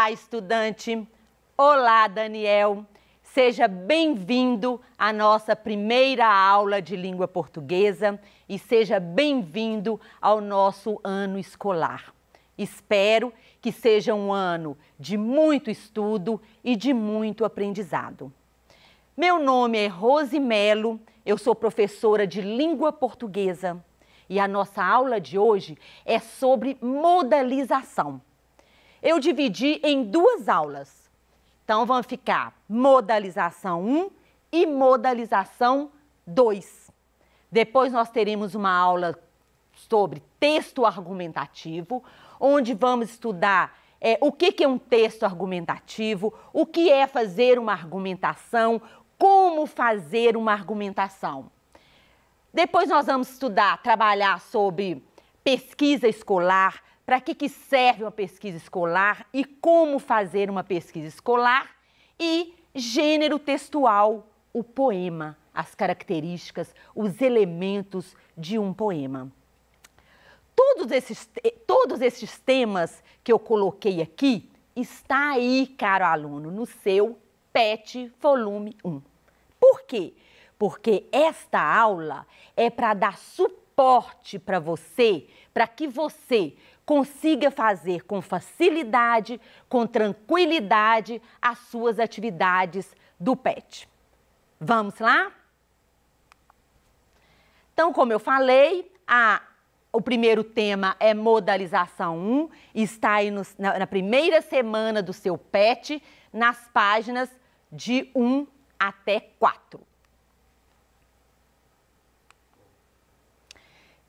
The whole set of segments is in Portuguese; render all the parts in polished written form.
Olá, estudante! Olá, Daniel! Seja bem-vindo à nossa primeira aula de língua portuguesa e seja bem-vindo ao nosso ano escolar. Espero que seja um ano de muito estudo e de muito aprendizado. Meu nome é Rose Melo, eu sou professora de língua portuguesa e a nossa aula de hoje é sobre modalização. Eu dividi em duas aulas. Então, vão ficar modalização 1 e modalização 2. Depois nós teremos uma aula sobre texto argumentativo, onde vamos estudar o que é um texto argumentativo, o que é fazer uma argumentação, como fazer uma argumentação. Depois nós vamos estudar, trabalhar sobre pesquisa escolar, para que serve uma pesquisa escolar e como fazer uma pesquisa escolar e gênero textual, o poema, as características, os elementos de um poema. Todos esses temas que eu coloquei aqui está aí, caro aluno, no seu PET volume 1. Por quê? Porque esta aula é para dar suporte para você, para que você consiga fazer com facilidade, com tranquilidade, as suas atividades do PET. Vamos lá? Então, como eu falei, o primeiro tema é modalização 1, está aí na primeira semana do seu PET, nas páginas de 1 até 4.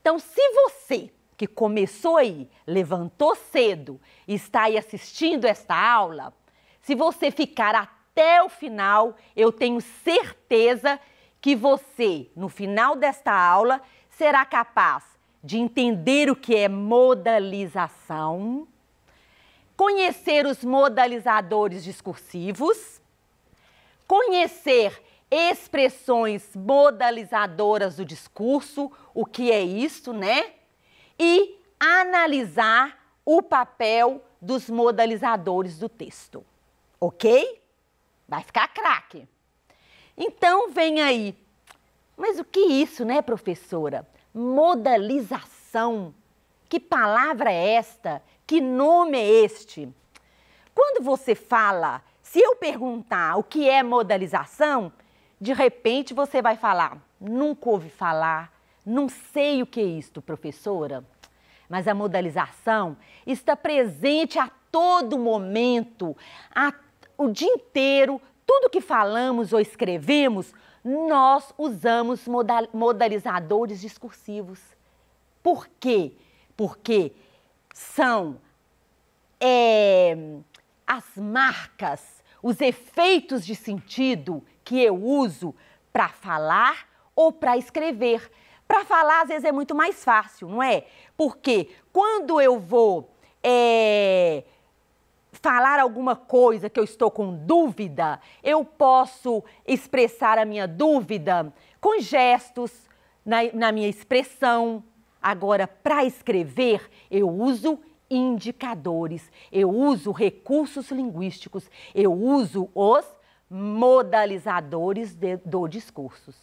Então, se você que começou aí, levantou cedo e está aí assistindo esta aula, se você ficar até o final, eu tenho certeza que você, no final desta aula, será capaz de entender o que é modalização, conhecer os modalizadores discursivos, conhecer expressões modalizadoras do discurso, o que é isso, né? E analisar o papel dos modalizadores do texto, ok? Vai ficar craque. Então, vem aí. Mas o que é isso, né, professora? Modalização. Que palavra é esta? Que nome é este? Quando você fala, se eu perguntar o que é modalização, de repente você vai falar, nunca ouvi falar, não sei o que é isto, professora. Mas a modalização está presente a todo momento, o dia inteiro, tudo que falamos ou escrevemos, nós usamos modalizadores discursivos. Por quê? Porque são as marcas, os efeitos de sentido que eu uso para falar ou para escrever. Para falar, às vezes, é muito mais fácil, não é? Porque quando eu vou falar alguma coisa que eu estou com dúvida, eu posso expressar a minha dúvida com gestos, na minha expressão. Agora, para escrever, eu uso indicadores, eu uso recursos linguísticos, eu uso os modalizadores do discurso.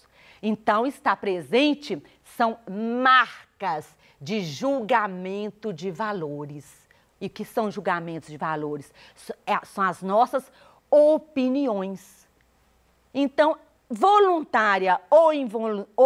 Então, está presente, são marcas de julgamento de valores. E o que são julgamentos de valores? São as nossas opiniões. Então, voluntária ou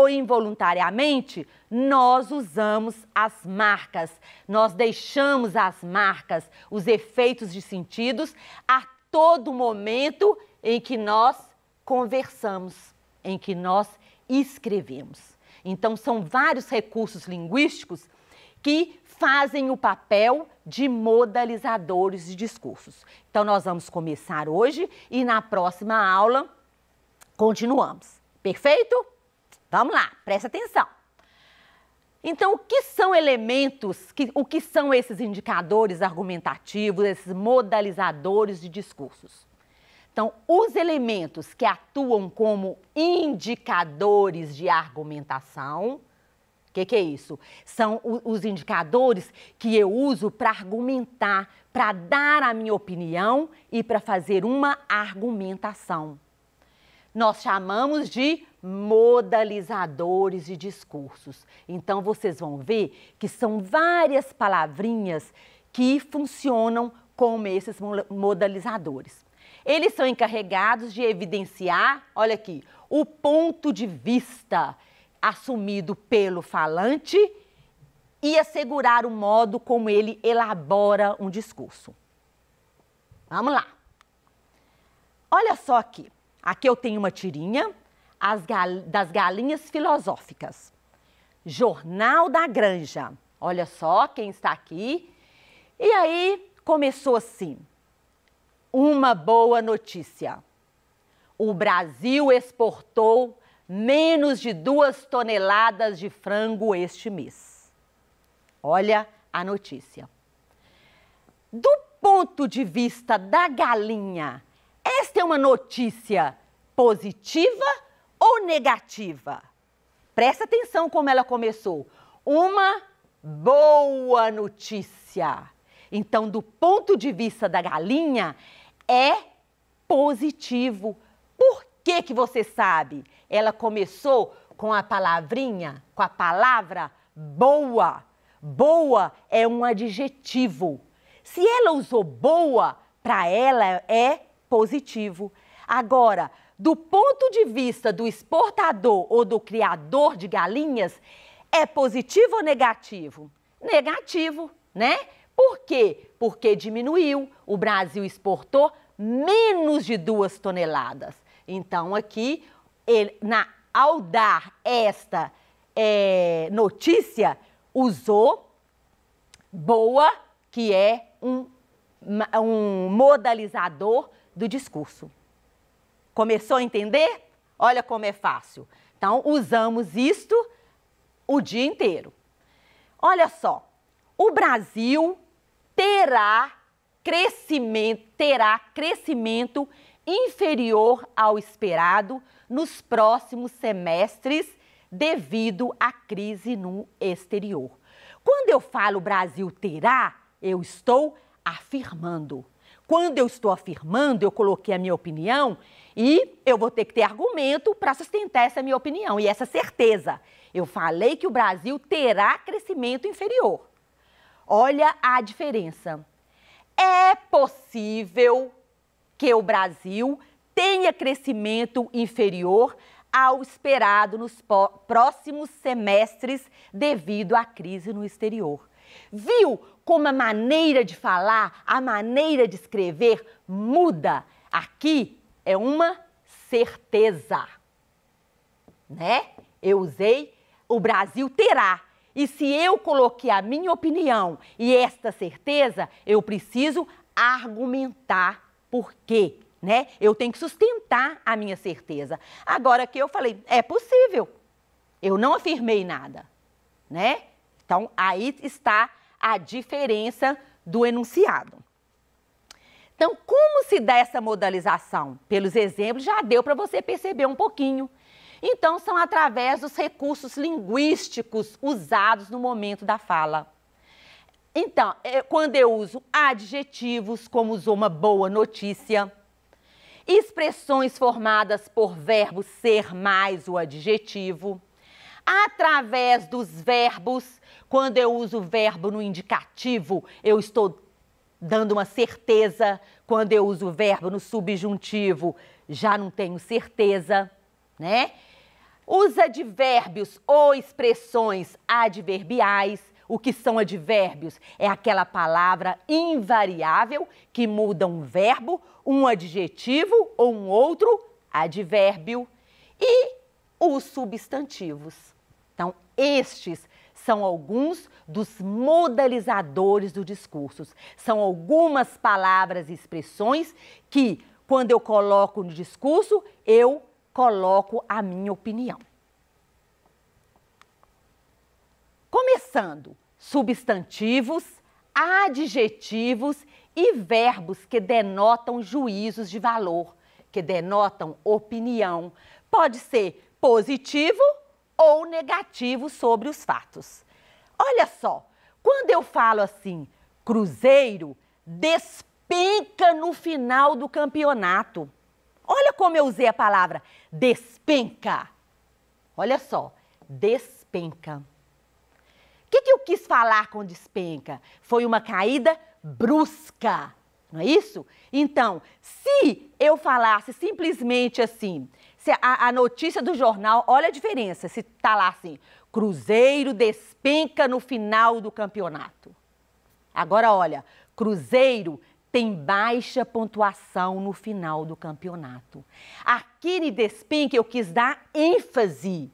involuntariamente, nós usamos as marcas. Nós deixamos as marcas, os efeitos de sentidos, a todo momento em que nós conversamos, em que nós escrevemos. Então, são vários recursos linguísticos que fazem o papel de modalizadores de discursos. Então, nós vamos começar hoje e na próxima aula continuamos. Perfeito? Vamos lá, presta atenção. Então, o que são elementos, o que são esses indicadores argumentativos, esses modalizadores de discursos? Então, os elementos que atuam como indicadores de argumentação O que é isso? São os indicadores que eu uso para argumentar, para dar a minha opinião e para fazer uma argumentação. Nós chamamos de modalizadores de discursos. Então, vocês vão ver que são várias palavrinhas que funcionam como esses modalizadores. Eles são encarregados de evidenciar, olha aqui, o ponto de vista assumido pelo falante e assegurar o modo como ele elabora um discurso. Vamos lá. Olha só aqui. Aqui eu tenho uma tirinha das galinhas filosóficas. Jornal da Granja. Olha só quem está aqui. E aí começou assim. Uma boa notícia. O Brasil exportou menos de 2 toneladas de frango este mês. Olha a notícia. Do ponto de vista da galinha, esta é uma notícia positiva ou negativa? Presta atenção como ela começou. Uma boa notícia. Então, do ponto de vista da galinha, é positivo. Por que você sabe? Ela começou com a palavrinha, com a palavra boa. Boa é um adjetivo. Se ela usou boa, para ela é positivo. Agora, do ponto de vista do exportador ou do criador de galinhas, é positivo ou negativo? Negativo, né? Por quê? Porque diminuiu. O Brasil exportou menos de 2 toneladas. Então, aqui, ao dar esta notícia, usou boa, que é um modalizador do discurso. Começou a entender? Olha como é fácil. Então, usamos isto o dia inteiro. Olha só, o Brasil terá crescimento inferior ao esperado nos próximos semestres devido à crise no exterior. Quando eu falo Brasil terá, eu estou afirmando. Quando eu estou afirmando, eu coloquei a minha opinião e eu vou ter que ter argumento para sustentar essa minha opinião e essa certeza. Eu falei que o Brasil terá crescimento inferior. Olha a diferença. É possível que o Brasil tenha crescimento inferior ao esperado nos próximos semestres devido à crise no exterior. Viu como a maneira de falar, a maneira de escrever muda? Aqui é uma certeza, né? Eu usei o Brasil terá. E se eu coloquei a minha opinião e esta certeza, eu preciso argumentar por quê, né? Eu tenho que sustentar a minha certeza. Agora que eu falei, é possível. Eu não afirmei nada, né? Então, aí está a diferença do enunciado. Então, como se dá essa modalização? Pelos exemplos, já deu para você perceber um pouquinho. Então, são através dos recursos linguísticos usados no momento da fala. Então, quando eu uso adjetivos, como usou uma boa notícia, expressões formadas por verbo ser mais o adjetivo, através dos verbos, quando eu uso o verbo no indicativo, eu estou dando uma certeza. Quando eu uso o verbo no subjuntivo, já não tenho certeza, né? Os advérbios ou expressões adverbiais. O que são advérbios? É aquela palavra invariável que muda um verbo, um adjetivo ou um outro advérbio. E os substantivos. Então, estes são alguns dos modalizadores do discurso. São algumas palavras e expressões que, quando eu coloco no discurso, eu coloco a minha opinião. Começando, substantivos, adjetivos e verbos que denotam juízos de valor, que denotam opinião. Pode ser positivo ou negativo sobre os fatos. Olha só, quando eu falo assim, Cruzeiro despenca no final do campeonato. Olha como eu usei a palavra despenca. Olha só, despenca. O que eu quis falar com despenca? Foi uma caída brusca, não é isso? Então, se eu falasse simplesmente assim, se a notícia do jornal, olha a diferença, se está lá assim, Cruzeiro despenca no final do campeonato. Agora, olha, Cruzeiro tem baixa pontuação no final do campeonato. Aqui no despenca eu quis dar ênfase.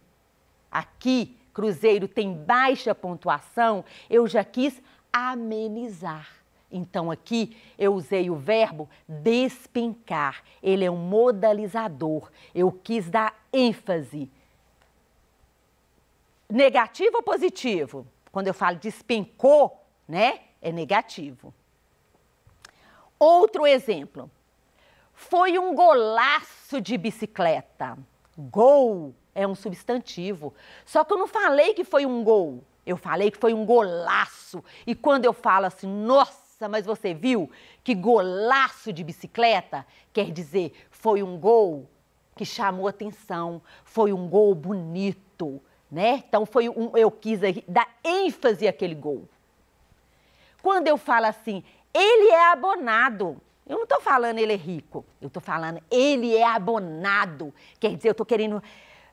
Aqui, Cruzeiro tem baixa pontuação, eu já quis amenizar. Então, aqui eu usei o verbo despencar. Ele é um modalizador. Eu quis dar ênfase. Negativo ou positivo? Quando eu falo despencou, né? É negativo. Outro exemplo. Foi um golaço de bicicleta. Gol é um substantivo. Só que eu não falei que foi um gol. Eu falei que foi um golaço. E quando eu falo assim, nossa, mas você viu que golaço de bicicleta? Quer dizer, foi um gol que chamou atenção. Foi um gol bonito, né? Então, eu quis dar ênfase àquele gol. Quando eu falo assim, ele é abonado. Eu não estou falando ele é rico. Eu estou falando ele é abonado. Quer dizer, eu estou querendo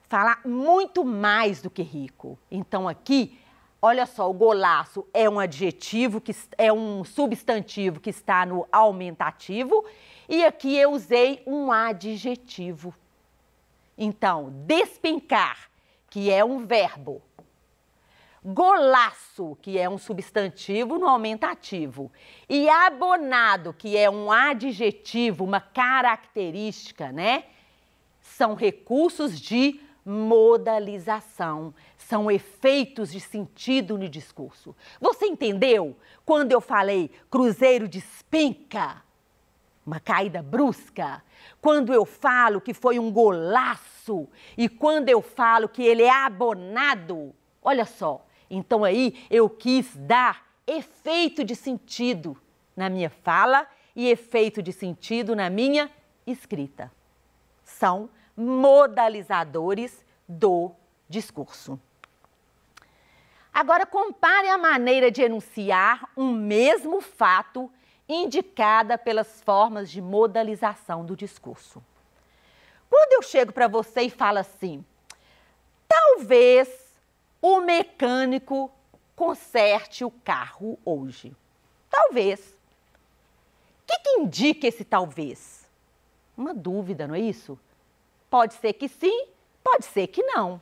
falar muito mais do que rico. Então, aqui, olha só, o golaço é um adjetivo, que é um substantivo que está no aumentativo. E aqui eu usei um adjetivo. Então, despencar, que é um verbo. Golaço, que é um substantivo no aumentativo. E abonado, que é um adjetivo, uma característica, né? São recursos de modalização, são efeitos de sentido no discurso. Você entendeu? Quando eu falei Cruzeiro despenca, uma caída brusca. Quando eu falo que foi um golaço e quando eu falo que ele é abonado, olha só. Então aí eu quis dar efeito de sentido na minha fala e efeito de sentido na minha escrita. São modalizadores do discurso. Agora compare a maneira de enunciar um mesmo fato indicada pelas formas de modalização do discurso. Quando eu chego para você e falo assim, talvez o mecânico conserte o carro hoje. Talvez. O que indica esse talvez? Uma dúvida, não é isso? Pode ser que sim, pode ser que não.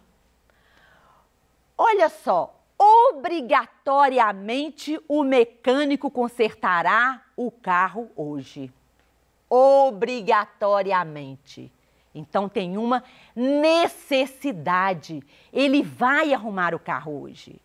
Olha só, obrigatoriamente o mecânico consertará o carro hoje. Obrigatoriamente. Então tem uma necessidade. Ele vai arrumar o carro hoje.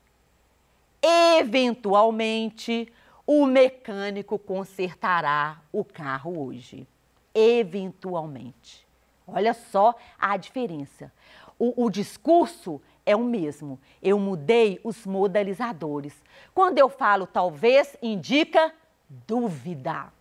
Eventualmente, o mecânico consertará o carro hoje. Eventualmente. Olha só a diferença. O discurso é o mesmo. Eu mudei os modalizadores. Quando eu falo talvez, indica dúvida.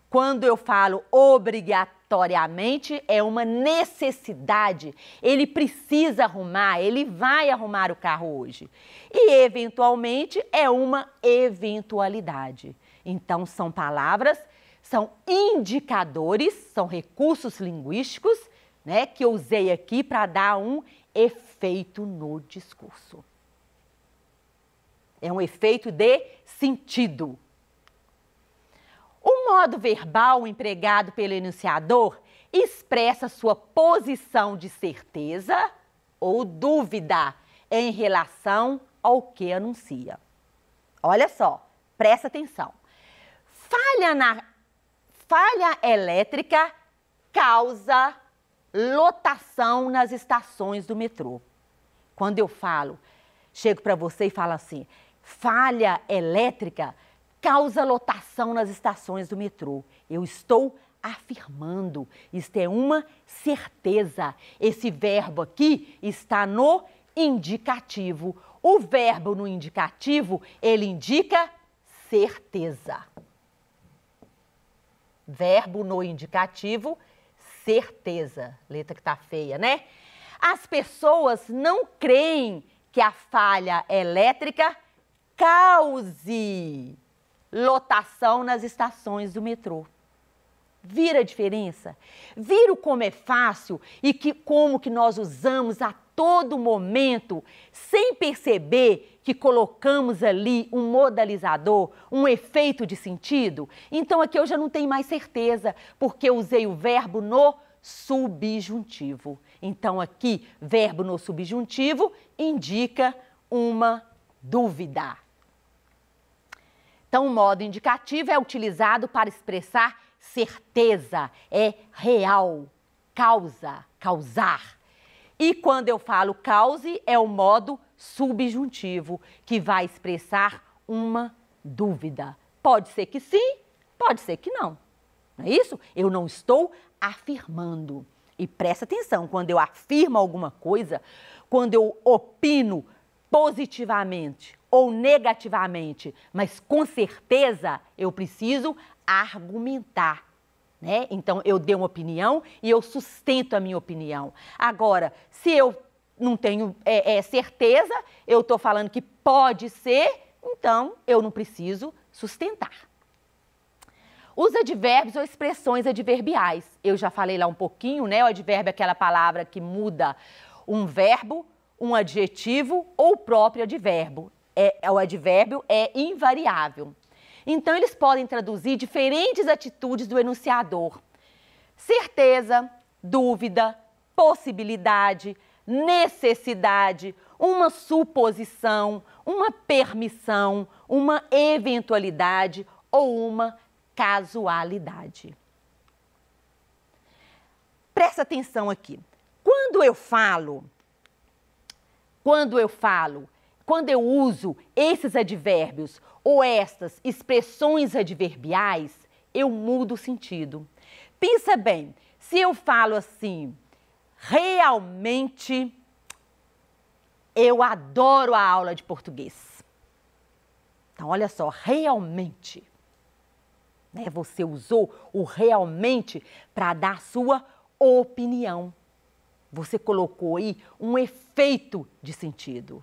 Quando eu falo obrigatoriamente, é uma necessidade. Ele precisa arrumar, ele vai arrumar o carro hoje. E, eventualmente, é uma eventualidade. Então, são palavras, são indicadores, são recursos linguísticos, né, que eu usei aqui para dar um efeito no discurso. É um efeito de sentido. O modo verbal empregado pelo enunciador expressa sua posição de certeza ou dúvida em relação ao que anuncia. Olha só, presta atenção. Falha elétrica causa lotação nas estações do metrô. Quando eu chego para você e falo assim, falha elétrica causa lotação nas estações do metrô. Eu estou afirmando, isto é uma certeza. Esse verbo aqui está no indicativo. O verbo no indicativo, ele indica certeza. Verbo no indicativo, certeza. Letra que tá feia, né? As pessoas não creem que a falha elétrica cause lotação nas estações do metrô. Vira a diferença? Vira como é fácil e como que nós usamos a todo momento, sem perceber que colocamos ali um modalizador, um efeito de sentido? Então aqui eu já não tenho mais certeza, porque eu usei o verbo no subjuntivo. Então aqui, verbo no subjuntivo indica uma dúvida. Então o modo indicativo é utilizado para expressar certeza, é real, causa, causar. E quando eu falo cause, é o modo subjuntivo, que vai expressar uma dúvida. Pode ser que sim, pode ser que não. Não é isso? Eu não estou afirmando. E presta atenção, quando eu afirmo alguma coisa, quando eu opino positivamente ou negativamente, mas com certeza eu preciso argumentar, né? Então eu dei uma opinião e eu sustento a minha opinião. Agora, se eu não tenho certeza, eu estou falando que pode ser, então eu não preciso sustentar. Os advérbios ou expressões adverbiais. Eu já falei lá um pouquinho, né? O advérbio é aquela palavra que muda um verbo, um adjetivo ou o próprio advérbio. O advérbio é invariável. Então, eles podem traduzir diferentes atitudes do enunciador. Certeza, dúvida, possibilidade, necessidade, uma suposição, uma permissão, uma eventualidade ou uma casualidade. Presta atenção aqui. Quando eu uso esses advérbios ou estas expressões adverbiais, eu mudo o sentido. Pensa bem, se eu falo assim, realmente eu adoro a aula de português. Então, olha só, realmente. Né? Você usou o realmente para dar sua opinião. Você colocou aí um efeito de sentido.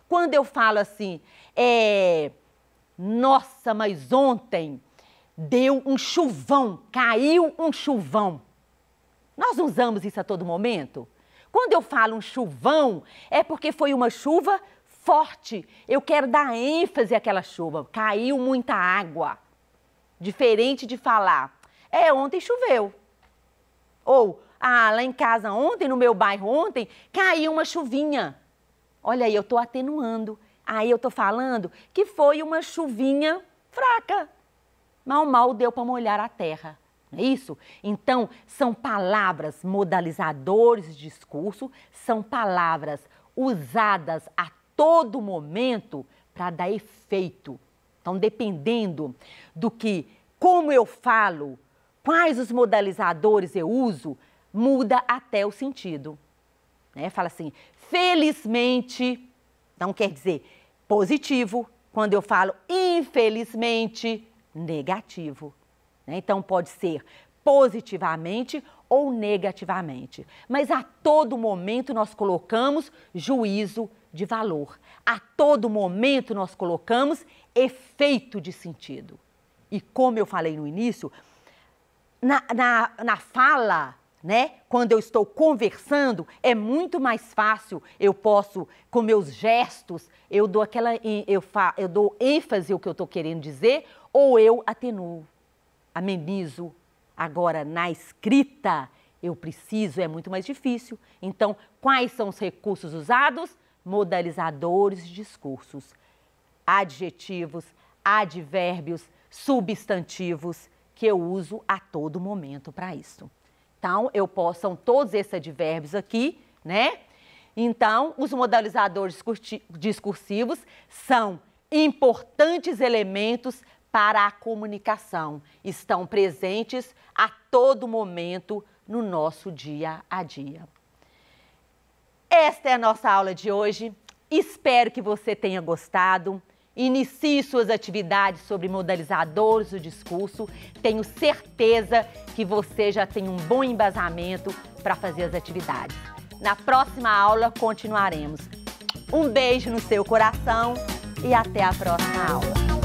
Quando eu falo assim, nossa, mas ontem deu um chuvão, caiu um chuvão. Nós usamos isso a todo momento? Quando eu falo um chuvão, é porque foi uma chuva forte. Eu quero dar ênfase àquela chuva. Caiu muita água. Diferente de falar, ontem choveu. Ou, lá em casa ontem, no meu bairro ontem, caiu uma chuvinha. Olha aí, eu estou atenuando. Aí eu estou falando que foi uma chuvinha fraca. Mal deu para molhar a terra. Não é isso? Então, são palavras modalizadores de discurso, são palavras usadas a todo momento para dar efeito. Então, dependendo como eu falo, quais os modalizadores eu uso, muda até o sentido. Né? Fala assim, felizmente, então quer dizer positivo. Quando eu falo infelizmente, negativo. Né? Então pode ser positivamente ou negativamente. Mas a todo momento nós colocamos juízo de valor. A todo momento nós colocamos efeito de sentido. E como eu falei no início, na fala, né? Quando eu estou conversando, é muito mais fácil, eu posso, com meus gestos, eu dou ênfase ao que eu estou querendo dizer, ou eu atenuo, amenizo. Agora, na escrita, é muito mais difícil. Então, quais são os recursos usados? Modalizadores de discursos, adjetivos, advérbios, substantivos, que eu uso a todo momento para isso. Então, são todos esses advérbios aqui, né? Então, os modalizadores discursivos são importantes elementos para a comunicação. Estão presentes a todo momento no nosso dia a dia. Esta é a nossa aula de hoje. Espero que você tenha gostado. Inicie suas atividades sobre modalizadores do discurso. Tenho certeza que você já tem um bom embasamento para fazer as atividades. Na próxima aula, continuaremos. Um beijo no seu coração e até a próxima aula.